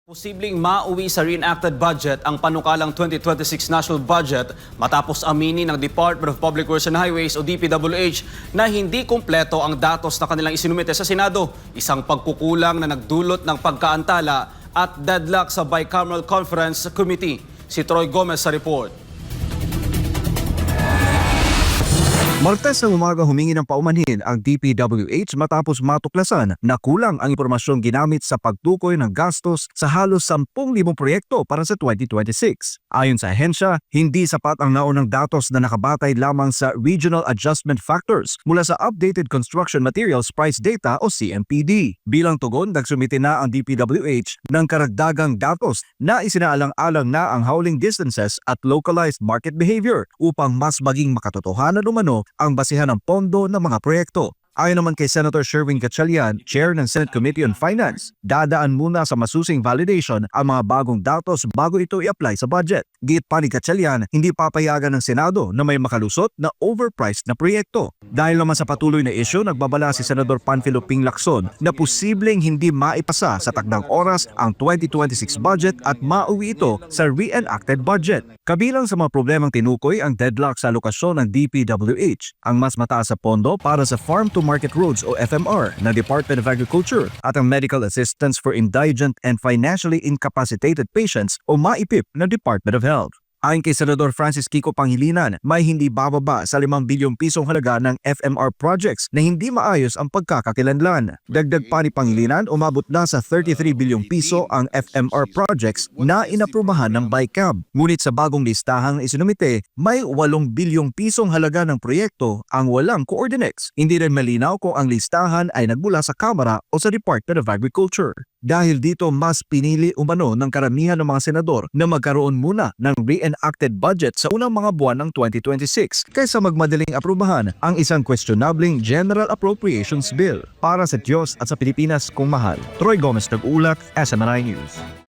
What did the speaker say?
Posibleng mauwi sa reenacted budget ang panukalang 2026 national budget matapos aminin ng Department of Public Works and Highways o DPWH na hindi kumpleto ang datos na kanilang isinumite sa Senado. Isang pagkukulang na nagdulot ng pagkaantala at deadlock sa Bicameral Conference Committee. Si Troy Gomez sa report. Martes ng umaga humingi ng paumanhin ang DPWH matapos matuklasan na kulang ang impormasyong ginamit sa pagtukoy ng gastos sa halos 10,000 proyekto para sa 2026. Ayon sa ahensya, hindi sapat ang naunang datos na nakabatay lamang sa Regional Adjustment Factors mula sa Updated Construction Materials Price Data o CMPD. Bilang tugon, nagsumite na ang DPWH ng karagdagang datos na isinaalang-alang na ang hauling distances at localized market behavior upang mas maging makatotohanan umano ang basihan ng pondo ng mga proyekto. Ayon naman kay Senator Sherwin Gatchalian, Chair ng Senate Committee on Finance, dadaan muna sa masusing validation ang mga bagong datos bago ito i-apply sa budget. Git pa ni Gatchalian, hindi papayagan ng Senado na may makalusot na overpriced na proyekto. Dahil naman sa patuloy na issue, nagbabala si Senador Panfilo Ping Lacson na posibleng hindi maipasa sa takdang oras ang 2026 budget at mauwi ito sa reenacted budget. Kabilang sa mga problemang tinukoy ang deadlock sa alokasyon ng DPWH, ang mas mataas sa pondo para sa Farm to Market Roads o FMR na Department of Agriculture at ang Medical Assistance for Indigent and Financially Incapacitated Patients o MAIPIP na Department of Health. Ayon kay Senador Francis Kiko Pangilinan, may hindi bababa sa 5 bilyong pisong halaga ng FMR projects na hindi maayos ang pagkakakilanlan. Dagdag pa ni Pangilinan, umabot na sa 33 bilyong piso ang FMR projects na inaprubahan ng BICAM. Ngunit sa bagong listahang isinumite, may 8 bilyong pisong halaga ng proyekto ang walang coordinates. Hindi rin malinaw kung ang listahan ay nagmula sa Kamara o sa Department of Agriculture. Dahil dito, mas pinili umano ng karamihan ng mga senador na magkaroon muna ng reenacted budget sa unang mga buwan ng 2026 kaysa magmadaling aprubahan ang isang questionabling General Appropriations Bill. Para sa Diyos at sa Pilipinas kung mahal, Troy Gomez nag-ulat, SMNI News.